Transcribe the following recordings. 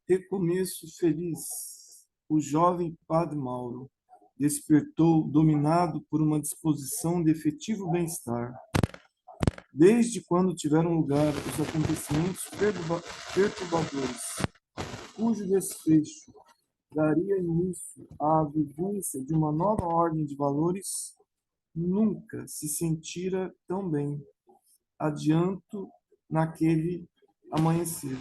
Recomeço feliz. O jovem padre Mauro despertou dominado por uma disposição de efetivo bem-estar. Desde quando tiveram lugar os acontecimentos perturbadores, cujo desfecho daria início à vivência de uma nova ordem de valores, nunca se sentira tão bem. Adianto naquele amanhecer.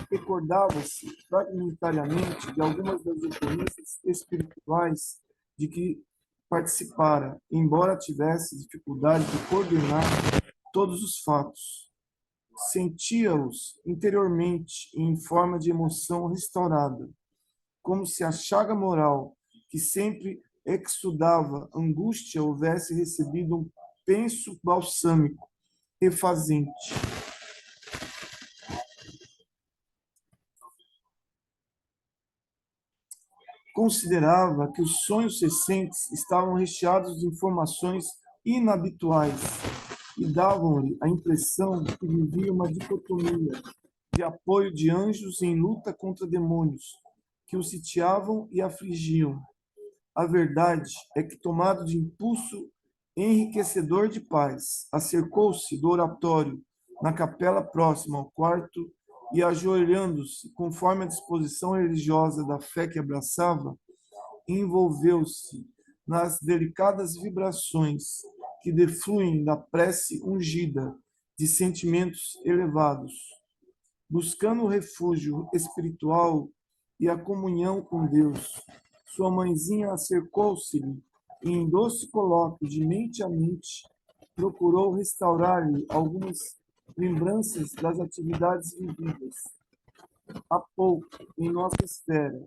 Recordava-se fragmentariamente de algumas das ocorrências espirituais de que participara, embora tivesse dificuldade de coordenar todos os fatos. Sentia-os interiormente em forma de emoção restaurada, como se a chaga moral que sempre exudava angústia houvesse recebido um penso balsâmico, refazente. Considerava que os sonhos recentes estavam recheados de informações inabituais e davam-lhe a impressão de que vivia uma dicotomia de apoio de anjos em luta contra demônios que o sitiavam e afligiam. A verdade é que, tomado de impulso enriquecedor de paz, acercou-se do oratório na capela próxima ao quarto e, ajoelhando-se, conforme a disposição religiosa da fé que abraçava, envolveu-se nas delicadas vibrações que defluem da prece ungida de sentimentos elevados, buscando o refúgio espiritual e a comunhão com Deus. Sua mãezinha acercou-se-lhe e, em doce colóquio de mente a mente, procurou restaurar-lhe algumas lembranças das atividades vividas há pouco em nossa esfera,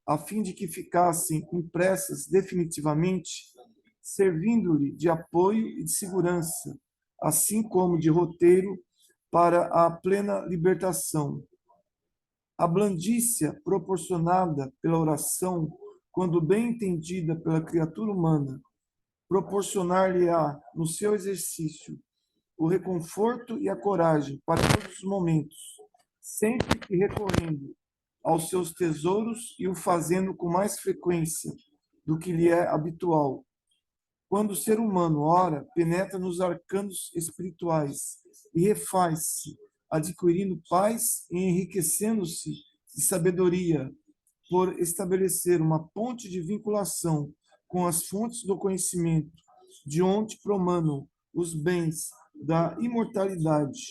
a fim de que ficassem impressas definitivamente, servindo-lhe de apoio e de segurança, assim como de roteiro para a plena libertação. A blandícia proporcionada pela oração, quando bem entendida pela criatura humana, proporcionar-lhe-á, no seu exercício, o reconforto e a coragem para todos os momentos, sempre que recorrendo aos seus tesouros e o fazendo com mais frequência do que lhe é habitual. Quando o ser humano ora, penetra nos arcanos espirituais e refaz-se, adquirindo paz e enriquecendo-se de sabedoria, por estabelecer uma ponte de vinculação com as fontes do conhecimento, de onde promanam os bens da imortalidade.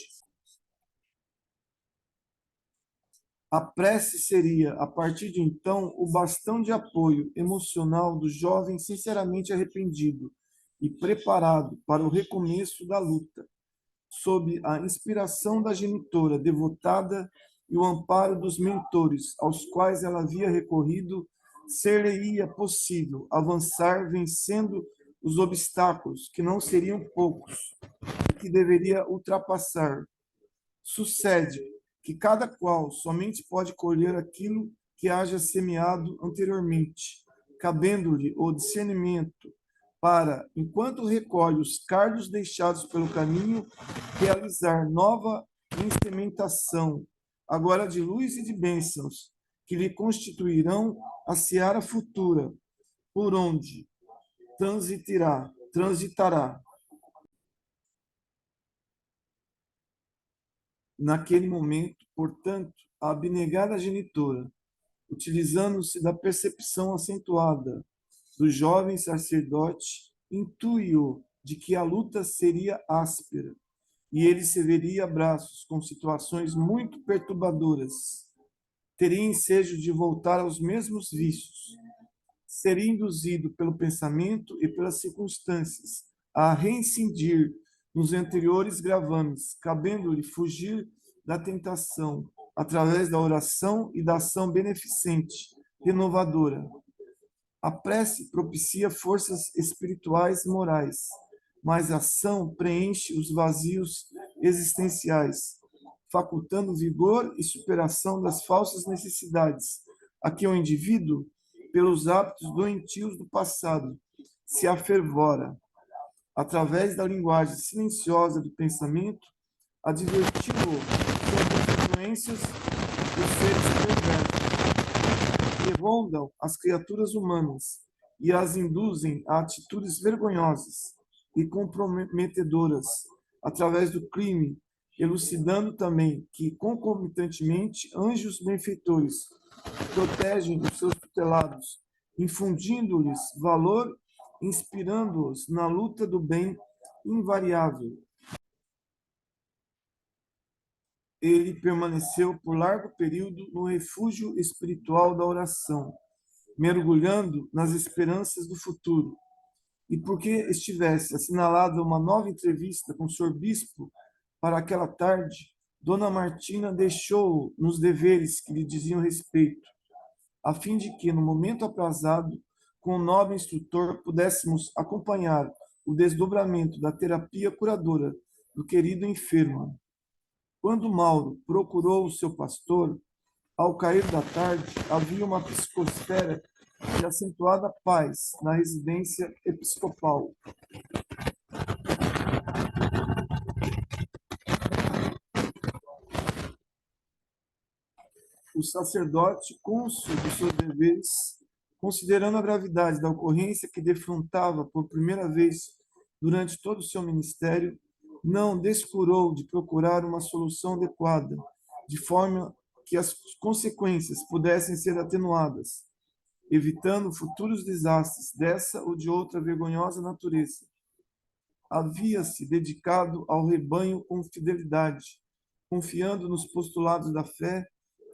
A prece seria, a partir de então, o bastão de apoio emocional do jovem sinceramente arrependido e preparado para o recomeço da luta, sob a inspiração da genitora devotada e o amparo dos mentores aos quais ela havia recorrido, ser-lhe-ia possível avançar vencendo os obstáculos, que não seriam poucos, e que deveria ultrapassar. Sucede que cada qual somente pode colher aquilo que haja semeado anteriormente, cabendo-lhe o discernimento para, enquanto recolhe os cardos deixados pelo caminho, realizar nova instrumentação, agora de luz e de bênçãos, que lhe constituirão a seara futura, por onde transitará. Naquele momento, portanto, a abnegada genitora, utilizando-se da percepção acentuada do jovem sacerdote, intuiu de que a luta seria áspera e ele se veria a braços com situações muito perturbadoras. Teria ensejo de voltar aos mesmos vícios. Seria induzido pelo pensamento e pelas circunstâncias a reincidir nos anteriores gravames, cabendo-lhe fugir da tentação através da oração e da ação beneficente, renovadora. A prece propicia forças espirituais e morais, mas a ação preenche os vazios existenciais, facultando vigor e superação das falsas necessidades a que o indivíduo, pelos hábitos doentios do passado, se afervora. Através da linguagem silenciosa do pensamento, advertiu-o sobre as influências os seres perversos, que rondam as criaturas humanas e as induzem a atitudes vergonhosas e comprometedoras através do crime, elucidando também que, concomitantemente, anjos benfeitores protegem os seus tutelados, infundindo-lhes valor, inspirando-os na luta do bem invariável. Ele permaneceu por largo período no refúgio espiritual da oração, mergulhando nas esperanças do futuro. E porque estivesse assinalada uma nova entrevista com o Sr. Bispo para aquela tarde, Dona Martina deixou-o nos deveres que lhe diziam respeito, a fim de que, no momento aprazado, com o nobre instrutor, pudéssemos acompanhar o desdobramento da terapia curadora do querido enfermo. Quando Mauro procurou o seu pastor, ao cair da tarde, havia uma psicosfera de acentuada paz na residência episcopal. O sacerdote, cônscio dos seus deveres, considerando a gravidade da ocorrência que defrontava por primeira vez durante todo o seu ministério, não descurou de procurar uma solução adequada, de forma que as consequências pudessem ser atenuadas, evitando futuros desastres dessa ou de outra vergonhosa natureza. Havia-se dedicado ao rebanho com fidelidade, confiando nos postulados da fé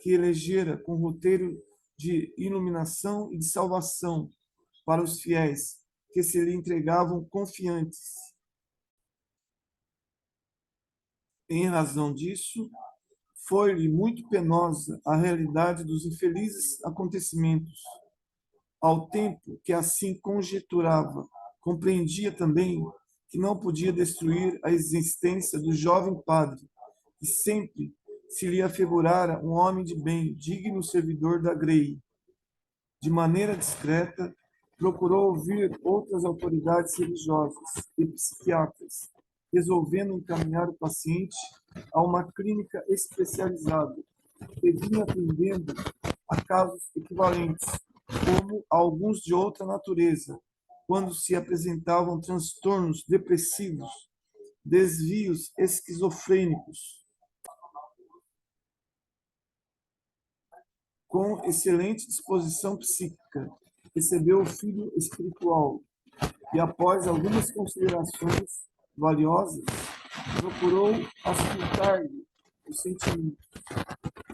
que elegera com roteiro de iluminação e de salvação para os fiéis que se lhe entregavam confiantes. Em razão disso, foi-lhe muito penosa a realidade dos infelizes acontecimentos. Ao tempo que assim conjeturava, compreendia também que não podia destruir a existência do jovem padre, que sempre se lhe afigurara um homem de bem, digno servidor da Grey. De maneira discreta, procurou ouvir outras autoridades religiosas e psiquiatras, resolvendo encaminhar o paciente a uma clínica especializada, que vinha atendendo a casos equivalentes, como alguns de outra natureza, quando se apresentavam transtornos depressivos, desvios esquizofrênicos. Com excelente disposição psíquica, recebeu o filho espiritual e, após algumas considerações valiosas, procurou auscultar-lhe os sentimentos,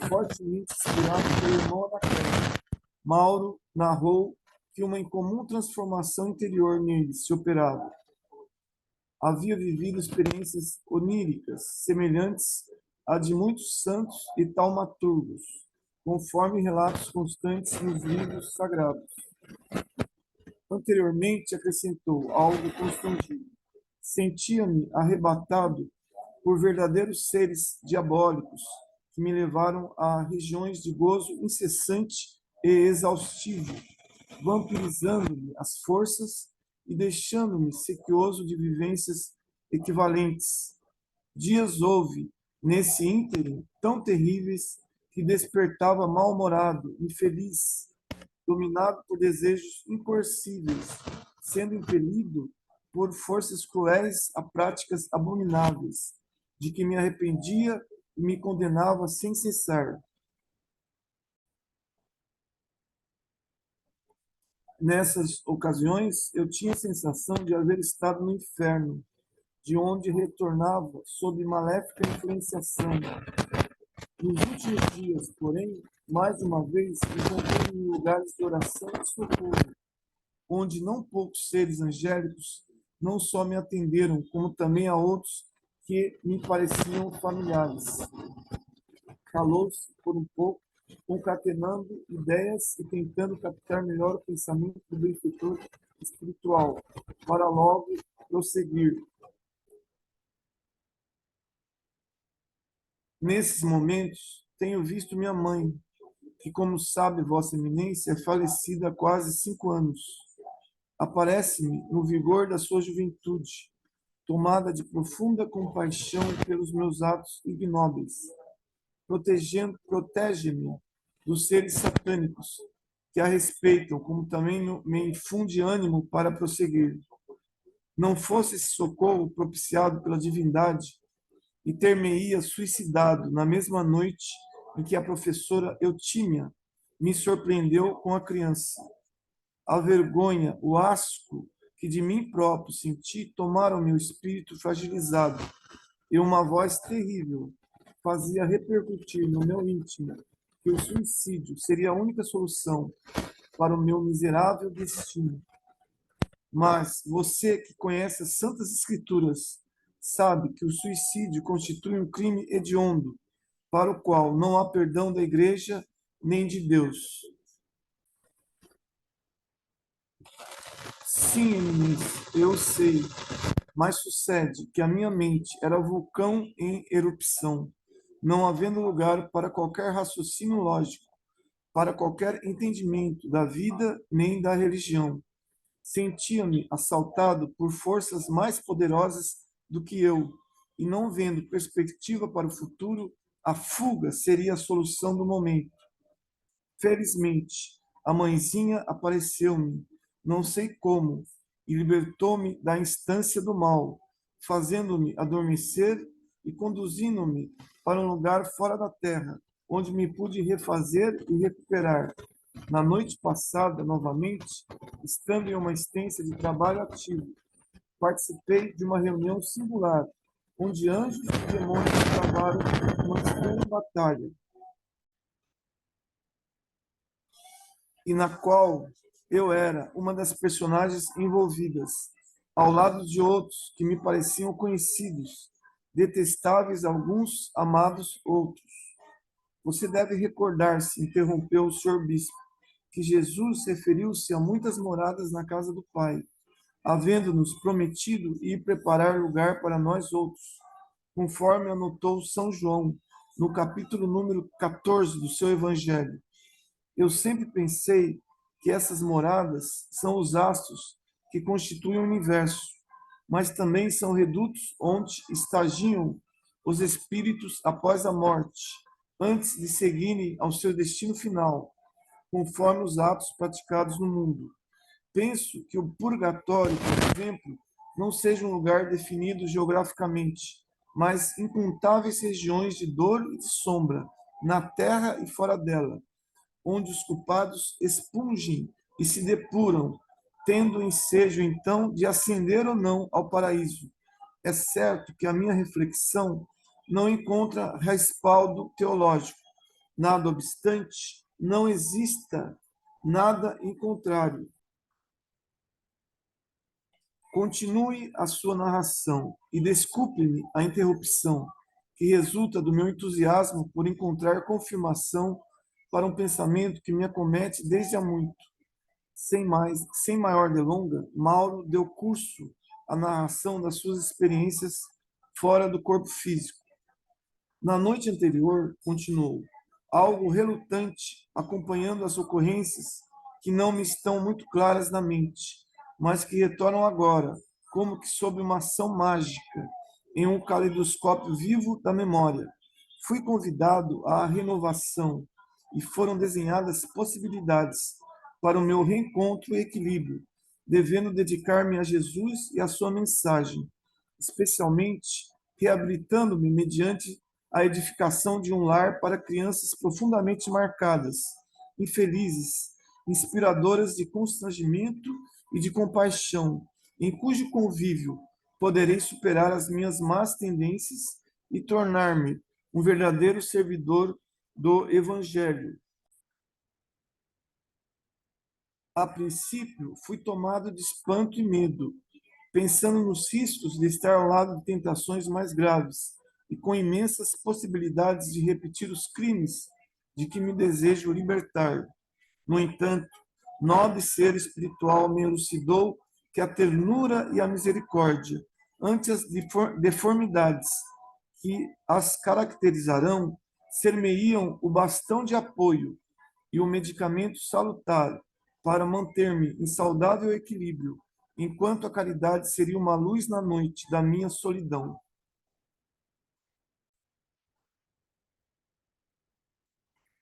fortemente inspirado pelo irmão da fé. Mauro narrou que uma incomum transformação interior nele se operava. Havia vivido experiências oníricas semelhantes à de muitos santos e taumaturgos, conforme relatos constantes nos livros sagrados. Anteriormente, acrescentou algo constrangido. Sentia-me arrebatado por verdadeiros seres diabólicos que me levaram a regiões de gozo incessante e exaustivo, vampirizando-me as forças e deixando-me sequioso de vivências equivalentes. Dias houve, nesse ínterim, tão terríveis que despertava mal-humorado, infeliz, dominado por desejos incoercíveis, sendo impelido por forças cruéis a práticas abomináveis, de que me arrependia e me condenava sem cessar. Nessas ocasiões, eu tinha a sensação de haver estado no inferno, de onde retornava sob maléfica influenciação. Nos últimos dias, porém, mais uma vez, encontrei-me em lugares de oração e socorro, onde não poucos seres angélicos não só me atenderam, como também a outros que me pareciam familiares. Calou-se por um pouco, concatenando ideias e tentando captar melhor o pensamento do benfeitor espiritual, para logo prosseguir. Nesses momentos, tenho visto minha mãe, que, como sabe Vossa Eminência, é falecida há quase 5 anos. Aparece-me no vigor da sua juventude, tomada de profunda compaixão pelos meus atos ignóbeis. protege-me dos seres satânicos que a respeitam, como também me infunde ânimo para prosseguir. Não fosse esse socorro propiciado pela divindade, e ter-me-ia suicidado na mesma noite em que a professora Eutímia me surpreendeu com a criança. A vergonha, o asco que de mim próprio senti tomaram meu espírito fragilizado, e uma voz terrível fazia repercutir no meu íntimo que o suicídio seria a única solução para o meu miserável destino. Mas você que conhece as Santas Escrituras sabe que o suicídio constitui um crime hediondo, para o qual não há perdão da Igreja nem de Deus. Sim, Eunice, eu sei, mas sucede que a minha mente era vulcão em erupção, não havendo lugar para qualquer raciocínio lógico, para qualquer entendimento da vida nem da religião. Sentia-me assaltado por forças mais poderosas do que eu, e não vendo perspectiva para o futuro, a fuga seria a solução do momento. Felizmente, a mãezinha apareceu-me, não sei como, e libertou-me da instância do mal, fazendo-me adormecer e conduzindo-me para um lugar fora da terra, onde me pude refazer e recuperar. Na noite passada, novamente, estando em uma estância de trabalho ativo, participei de uma reunião singular, onde anjos e demônios travaram uma estranha batalha, e na qual eu era uma das personagens envolvidas, ao lado de outros que me pareciam conhecidos, detestáveis alguns, amados outros. Você deve recordar-se, interrompeu o senhor bispo, que Jesus referiu-se a muitas moradas na casa do Pai, havendo-nos prometido ir preparar lugar para nós outros, conforme anotou São João, no capítulo número 14 do seu Evangelho. Eu sempre pensei que essas moradas são os astros que constituem o universo, mas também são redutos onde estagiam os espíritos após a morte, antes de seguirem ao seu destino final, conforme os atos praticados no mundo. Penso que o purgatório, por exemplo, não seja um lugar definido geograficamente, mas incontáveis regiões de dor e de sombra, na terra e fora dela, onde os culpados expungem e se depuram, tendo o ensejo, então, de ascender ou não ao paraíso. É certo que a minha reflexão não encontra respaldo teológico. Nada obstante, não exista nada em contrário. Continue a sua narração e desculpe-me a interrupção, que resulta do meu entusiasmo por encontrar confirmação para um pensamento que me acomete desde há muito. Sem maior delonga, Mauro deu curso à narração das suas experiências fora do corpo físico. Na noite anterior, continuou, algo relutante, acompanhando as ocorrências que não me estão muito claras na mente, mas que retornam agora, como que sob uma ação mágica, em um caleidoscópio vivo da memória. Fui convidado à renovação e foram desenhadas possibilidades para o meu reencontro e equilíbrio, devendo dedicar-me a Jesus e à sua mensagem, especialmente reabilitando-me mediante a edificação de um lar para crianças profundamente marcadas, infelizes, inspiradoras de constrangimento e de compaixão, em cujo convívio poderei superar as minhas más tendências e tornar-me um verdadeiro servidor do Evangelho. A princípio, fui tomado de espanto e medo, pensando nos riscos de estar ao lado de tentações mais graves e com imensas possibilidades de repetir os crimes de que me desejo libertar. No entanto, nobre ser espiritual me elucidou que a ternura e a misericórdia, ante as deformidades que as caracterizarão, ser-me-iam o bastão de apoio e o medicamento salutar para manter-me em saudável equilíbrio, enquanto a caridade seria uma luz na noite da minha solidão.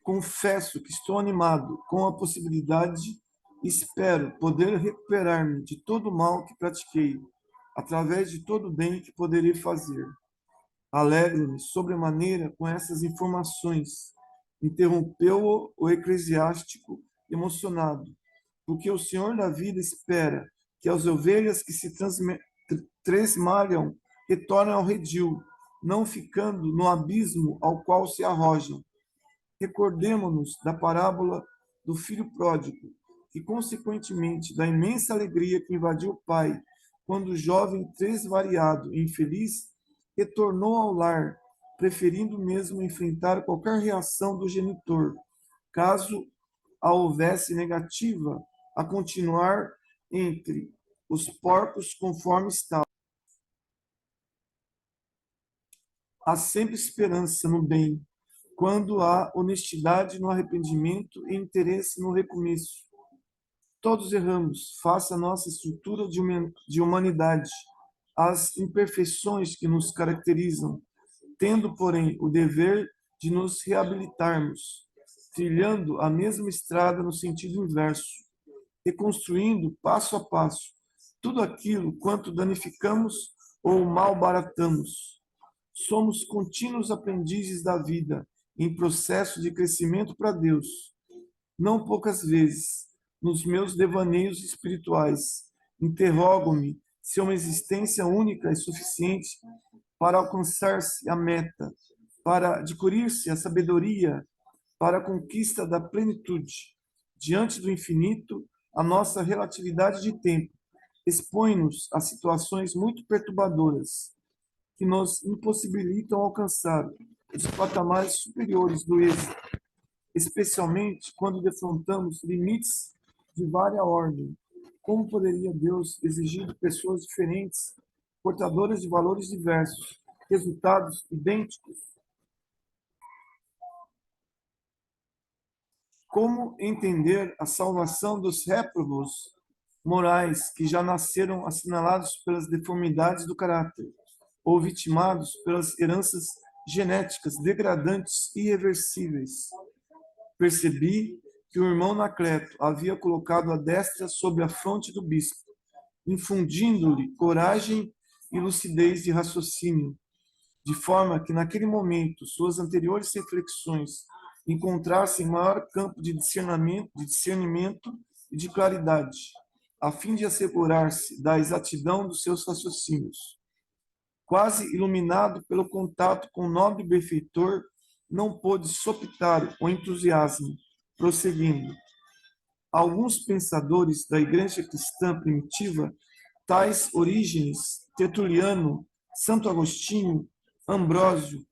confesso que estou animado com a possibilidade e espero poder recuperar-me de todo o mal que pratiquei, através de todo o bem que poderei fazer. Alegro-me sobremaneira com essas informações, interrompeu-o o eclesiástico emocionado, porque o Senhor da vida espera que as ovelhas que se tresmalham retornem ao redil, não ficando no abismo ao qual se arrojam. Recordemo-nos da parábola do filho pródigo, que, consequentemente, da imensa alegria que invadiu o pai, quando o jovem tresvariado e infeliz retornou ao lar, preferindo mesmo enfrentar qualquer reação do genitor, caso a houvesse negativa, a continuar entre os porcos conforme estava. Há sempre esperança no bem, quando há honestidade no arrependimento e interesse no recomeço. Todos erramos, face à nossa estrutura de humanidade, às imperfeições que nos caracterizam, tendo, porém, o dever de nos reabilitarmos, trilhando a mesma estrada no sentido inverso, reconstruindo passo a passo tudo aquilo quanto danificamos ou malbaratamos. Somos contínuos aprendizes da vida, em processo de crescimento para Deus. Não poucas vezes, nos meus devaneios espirituais, interrogo-me se uma existência única é suficiente para alcançar-se a meta, para adquirir-se a sabedoria, para a conquista da plenitude. Diante do infinito, a nossa relatividade de tempo expõe-nos a situações muito perturbadoras, que nos impossibilitam alcançar os patamares superiores do êxito, especialmente quando defrontamos limites de vária ordem. Como poderia Deus exigir de pessoas diferentes, portadoras de valores diversos, resultados idênticos? Como entender a salvação dos réprobos morais que já nasceram assinalados pelas deformidades do caráter, ou vitimados pelas heranças genéticas degradantes e irreversíveis? Percebi que o irmão Anacleto havia colocado a destra sobre a fronte do bispo, infundindo-lhe coragem e lucidez de raciocínio, de forma que naquele momento suas anteriores reflexões encontrassem maior campo de discernimento e de claridade, a fim de assegurar-se da exatidão dos seus raciocínios. Quase iluminado pelo contato com o nobre benfeitor, não pôde sopitar o entusiasmo, prosseguindo. Alguns pensadores da igreja cristã primitiva, tais Orígenes, Tertuliano, Santo Agostinho, Ambrósio,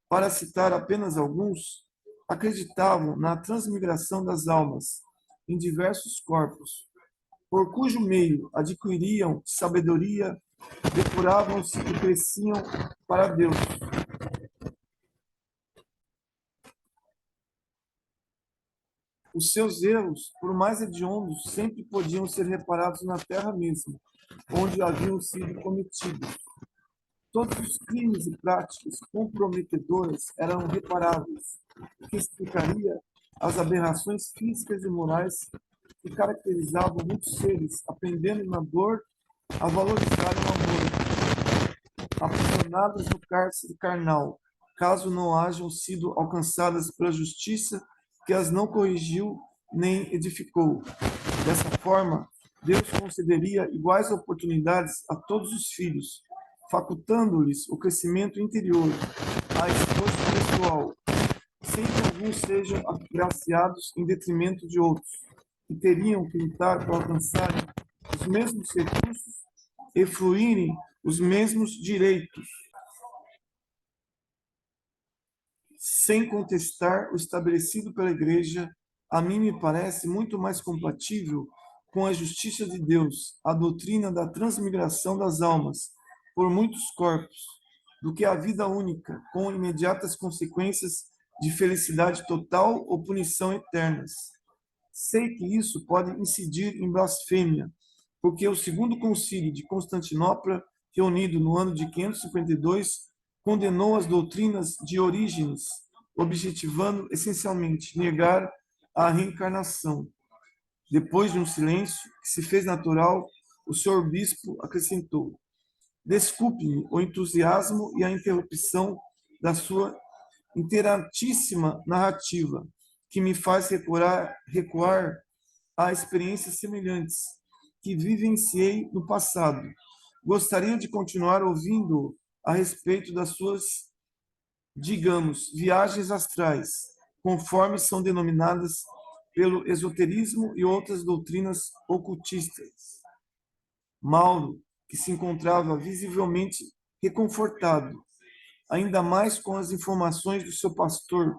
para citar apenas alguns, acreditavam na transmigração das almas em diversos corpos, por cujo meio adquiriam sabedoria, depuravam-se e cresciam para Deus. Os seus erros, por mais hediondos, sempre podiam ser reparados na terra mesma, onde haviam sido cometidos. Todos os crimes e práticas comprometedoras eram reparáveis, o que explicaria as aberrações físicas e morais que caracterizavam muitos seres, aprendendo na dor a valorizar o amor, aprisionados no cárcere carnal, caso não hajam sido alcançadas pela justiça que as não corrigiu nem edificou. Dessa forma, Deus concederia iguais oportunidades a todos os filhos, facultando-lhes o crescimento interior, a esforço pessoal, sem que alguns sejam agraciados em detrimento de outros, que teriam que lutar para alcançar os mesmos recursos e fruírem os mesmos direitos, sem contestar o estabelecido pela Igreja. A mim me parece muito mais compatível com a justiça de Deus a doutrina da transmigração das almas por muitos corpos, do que a vida única, com imediatas consequências de felicidade total ou punição eternas. Sei que isso pode incidir em blasfêmia, porque o segundo concílio de Constantinopla, reunido no ano de 552, condenou as doutrinas de Orígenes, objetivando essencialmente negar a reencarnação. Depois de um silêncio que se fez natural, o senhor bispo acrescentou: desculpe-me o entusiasmo e a interrupção da sua interatíssima narrativa, que me faz recuar a experiências semelhantes que vivenciei no passado. Gostaria de continuar ouvindo a respeito das suas, digamos, viagens astrais, conforme são denominadas pelo esoterismo e outras doutrinas ocultistas. Mauro, que se encontrava visivelmente reconfortado, ainda mais com as informações do seu pastor,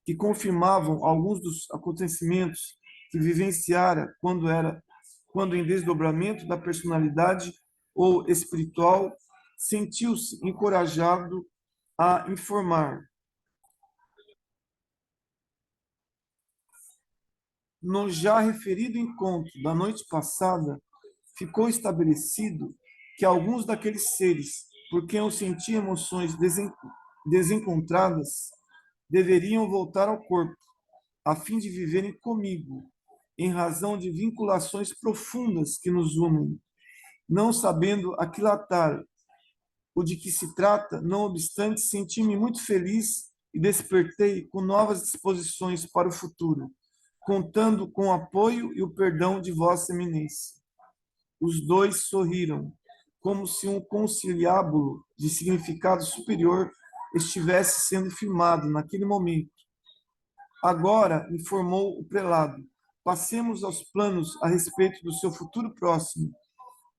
que confirmavam alguns dos acontecimentos que vivenciara quando em desdobramento da personalidade ou espiritual, sentiu-se encorajado a informar. No já referido encontro da noite passada, ficou estabelecido que alguns daqueles seres, por quem eu senti emoções desencontradas, deveriam voltar ao corpo, a fim de viverem comigo, em razão de vinculações profundas que nos unem. Não sabendo aquilatar o de que se trata, não obstante, senti-me muito feliz e despertei com novas disposições para o futuro, contando com o apoio e o perdão de Vossa Eminência. Os dois sorriram, como se um conciliábulo de significado superior estivesse sendo firmado naquele momento. Agora, informou o prelado, passemos aos planos a respeito do seu futuro próximo,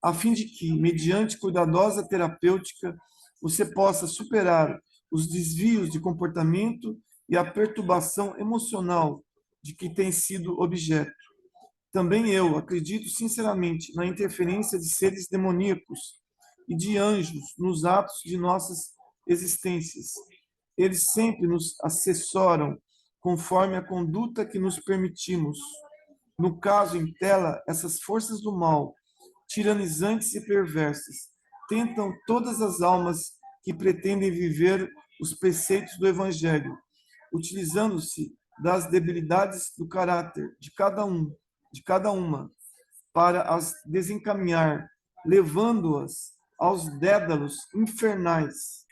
a fim de que, mediante cuidadosa terapêutica, você possa superar os desvios de comportamento e a perturbação emocional de que tem sido objeto. Também eu acredito sinceramente na interferência de seres demoníacos e de anjos nos atos de nossas existências. Eles sempre nos assessoram conforme a conduta que nos permitimos. No caso em tela, essas forças do mal, tiranizantes e perversas, tentam todas as almas que pretendem viver os preceitos do Evangelho, utilizando-se das debilidades do caráter de cada uma, para as desencaminhar, levando-as aos dédalos infernais.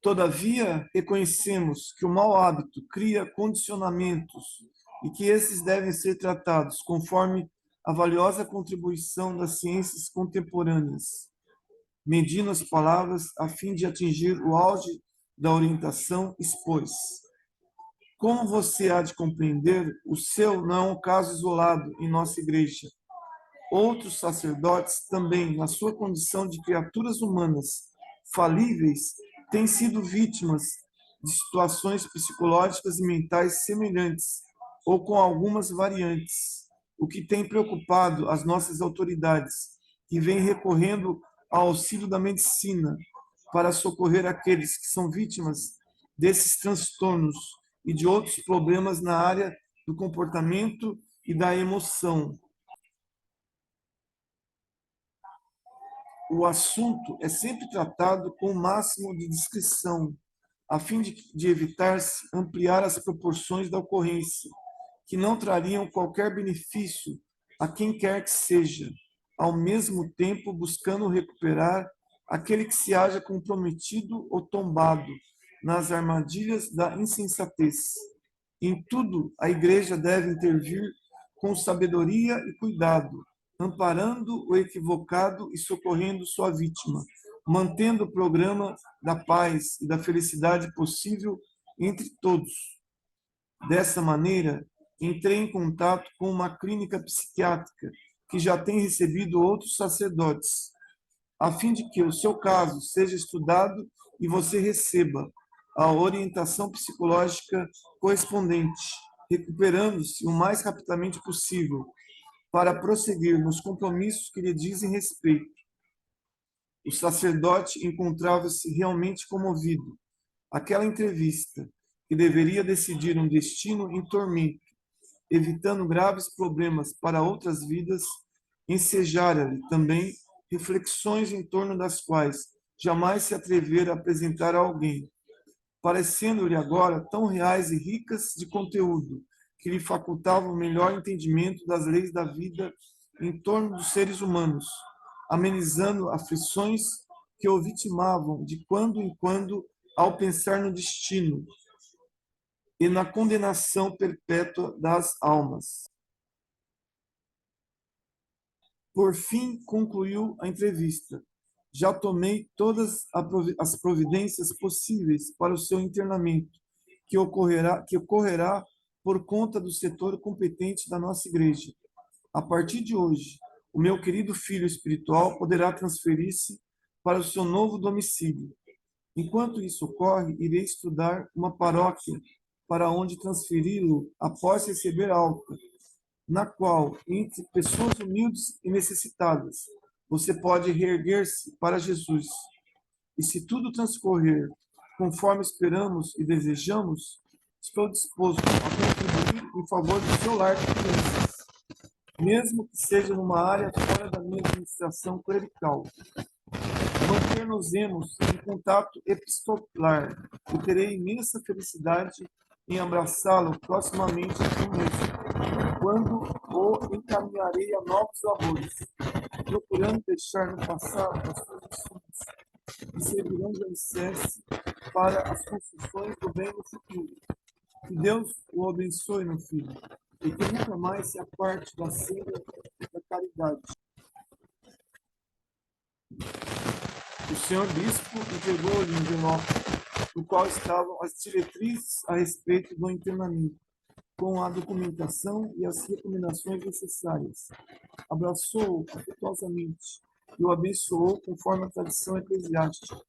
Todavia, reconhecemos que o mau hábito cria condicionamentos e que esses devem ser tratados conforme a valiosa contribuição das ciências contemporâneas, medindo as palavras a fim de atingir o auge da orientação, expôs. Como você há de compreender, o seu não é um caso isolado em nossa igreja. Outros sacerdotes também, na sua condição de criaturas humanas falíveis, têm sido vítimas de situações psicológicas e mentais semelhantes, ou com algumas variantes, o que tem preocupado as nossas autoridades, que vêm recorrendo ao auxílio da medicina para socorrer aqueles que são vítimas desses transtornos e de outros problemas na área do comportamento e da emoção. O assunto é sempre tratado com o máximo de discrição, a fim de evitar-se ampliar as proporções da ocorrência, que não trariam qualquer benefício a quem quer que seja, ao mesmo tempo buscando recuperar aquele que se haja comprometido ou tombado nas armadilhas da insensatez. Em tudo, a Igreja deve intervir com sabedoria e cuidado, amparando o equivocado e socorrendo sua vítima, mantendo o programa da paz e da felicidade possível entre todos. Dessa maneira, entrei em contato com uma clínica psiquiátrica que já tem recebido outros sacerdotes, a fim de que o seu caso seja estudado e você receba a orientação psicológica correspondente, recuperando-se o mais rapidamente possível para prosseguir nos compromissos que lhe dizem respeito. O sacerdote encontrava-se realmente comovido. Aquela entrevista, que deveria decidir um destino em tormento, evitando graves problemas para outras vidas, ensejara-lhe também reflexões em torno das quais jamais se atrevera a apresentar a alguém, parecendo-lhe agora tão reais e ricas de conteúdo, que lhe facultavam melhor entendimento das leis da vida em torno dos seres humanos, amenizando aflições que o vitimavam de quando em quando ao pensar no destino e na condenação perpétua das almas. Por fim, concluiu a entrevista. Já tomei todas as providências possíveis para o seu internamento, que ocorrerá por conta do setor competente da nossa igreja. A partir de hoje, o meu querido filho espiritual poderá transferir-se para o seu novo domicílio. Enquanto isso ocorre, irei estudar uma paróquia para onde transferi-lo após receber alta, na qual, entre pessoas humildes e necessitadas, você pode reerguer-se para Jesus. E se tudo transcorrer conforme esperamos e desejamos, estou disposto a contribuir em favor do seu lar de crianças, mesmo que seja numa área fora da minha administração clerical. Manter-nos-emos em contato epistolar e terei imensa felicidade em abraçá-lo proximamente aqui mesmo, quando o encaminharei a novos labores, procurando deixar no passado as suas lições, que servirão de alicerce para as construções do bem no futuro. Que Deus o abençoe, meu filho, e que nunca mais se aparte da senda da caridade. O senhor bispo entregou-lhe um envelope, no qual estavam as diretrizes a respeito do internamento, com a documentação e as recomendações necessárias. Abraçou-o afetuosamente e o abençoou conforme a tradição eclesiástica.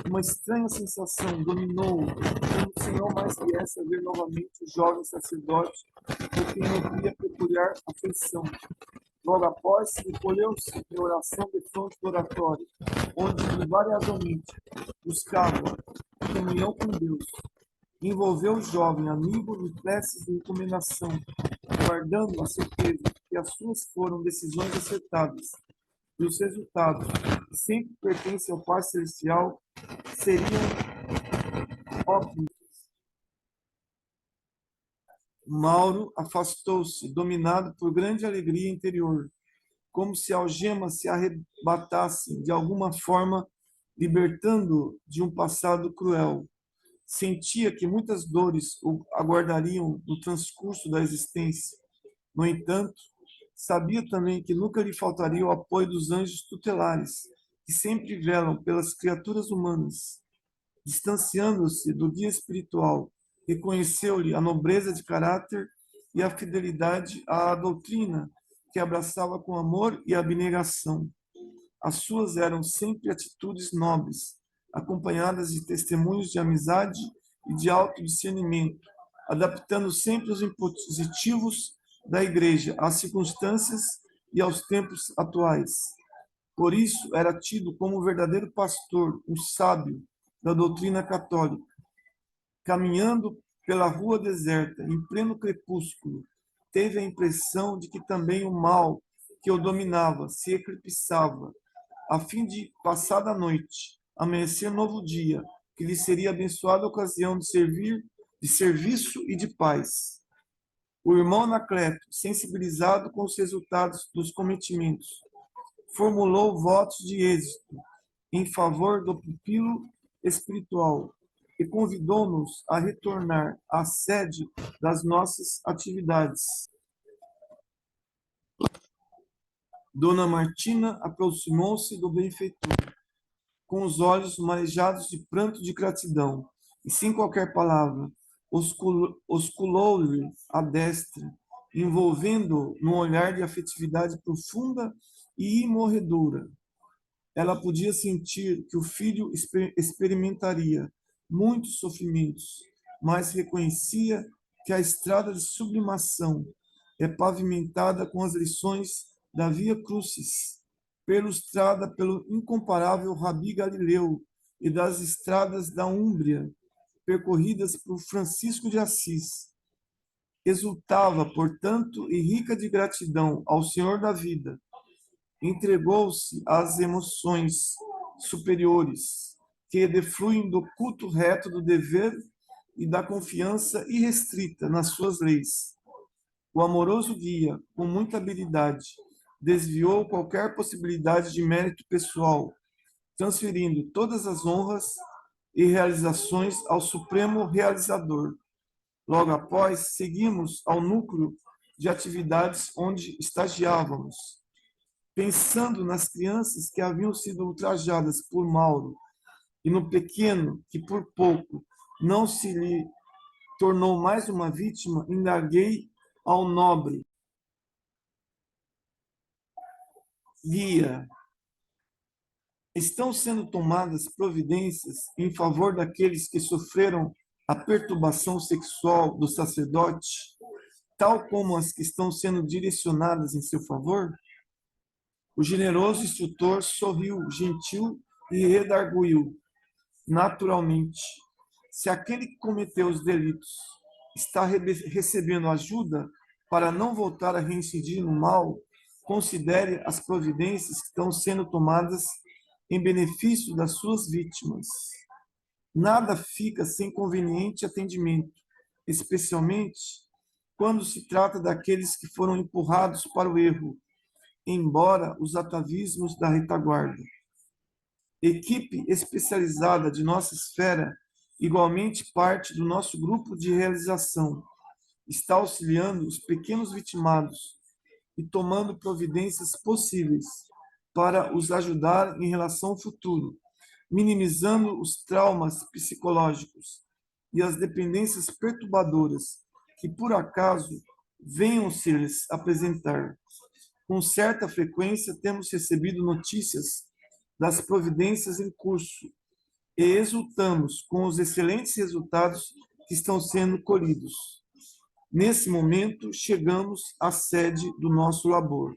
Uma estranha sensação dominou-o, como se não mais viesse a ver novamente o jovem sacerdote por quem nutria peculiar afeição. Logo após, recolheu-se em oração de fronte do oratório, onde invariavelmente buscava comunhão com Deus. Envolveu o jovem amigo em preces de encomendação, guardando a certeza que as suas foram decisões acertadas, e os resultados, que sempre pertencem ao Pai Celestial, seriam óbvios. Mauro afastou-se, dominado por grande alegria interior, como se algemas se arrebatassem de alguma forma, libertando-o de um passado cruel. Sentia que muitas dores o aguardariam no transcurso da existência. No entanto, sabia também que nunca lhe faltaria o apoio dos anjos tutelares, que sempre velam pelas criaturas humanas. Distanciando-se do guia espiritual, reconheceu-lhe a nobreza de caráter e a fidelidade à doutrina que abraçava com amor e abnegação. As suas eram sempre atitudes nobres, acompanhadas de testemunhos de amizade e de autodiscernimento, adaptando sempre os impositivos da Igreja às circunstâncias e aos tempos atuais. Por isso, era tido como um verdadeiro pastor, um sábio da doutrina católica. Caminhando pela rua deserta, em pleno crepúsculo, teve a impressão de que também o mal que o dominava se eclipsava, a fim de, passada a noite, amanhecer novo dia, que lhe seria abençoada ocasião de serviço e de paz. O irmão Anacleto, sensibilizado com os resultados dos cometimentos, formulou votos de êxito em favor do pupilo espiritual e convidou-nos a retornar à sede das nossas atividades. Dona Martina aproximou-se do benfeitor, com os olhos marejados de pranto de gratidão, e sem qualquer palavra, osculou-lhe a destra, envolvendo-o num olhar de afetividade profunda e imorredora. Ela podia sentir que o filho experimentaria muitos sofrimentos, mas reconhecia que a estrada de sublimação é pavimentada com as lições da Via Crucis, perlustrada pelo incomparável Rabi Galileu e das estradas da Úmbria, percorridas por Francisco de Assis. Exultava, portanto, e rica de gratidão ao Senhor da vida, entregou-se às emoções superiores, que defluem do culto reto do dever e da confiança irrestrita nas suas leis. O amoroso guia, com muita habilidade, desviou qualquer possibilidade de mérito pessoal, transferindo todas as honras e realizações ao Supremo Realizador. Logo após, seguimos ao núcleo de atividades onde estagiávamos, pensando nas crianças que haviam sido ultrajadas por Mauro e no pequeno que por pouco não se lhe tornou mais uma vítima, indaguei ao nobre guia: estão sendo tomadas providências em favor daqueles que sofreram a perturbação sexual do sacerdote, tal como as que estão sendo direcionadas em seu favor? O generoso instrutor sorriu, gentil e redarguiu: naturalmente, se aquele que cometeu os delitos está recebendo ajuda para não voltar a reincidir no mal, considere as providências que estão sendo tomadas em benefício das suas vítimas. Nada fica sem conveniente atendimento, especialmente quando se trata daqueles que foram empurrados para o erro, embora os atavismos da retaguarda. Equipe especializada de nossa esfera, igualmente parte do nosso grupo de realização, está auxiliando os pequenos vitimados e tomando providências possíveis para os ajudar em relação ao futuro, minimizando os traumas psicológicos e as dependências perturbadoras que, por acaso, venham se lhes apresentar. Com certa frequência, temos recebido notícias das providências em curso e exultamos com os excelentes resultados que estão sendo colhidos. Nesse momento, chegamos à sede do nosso labor.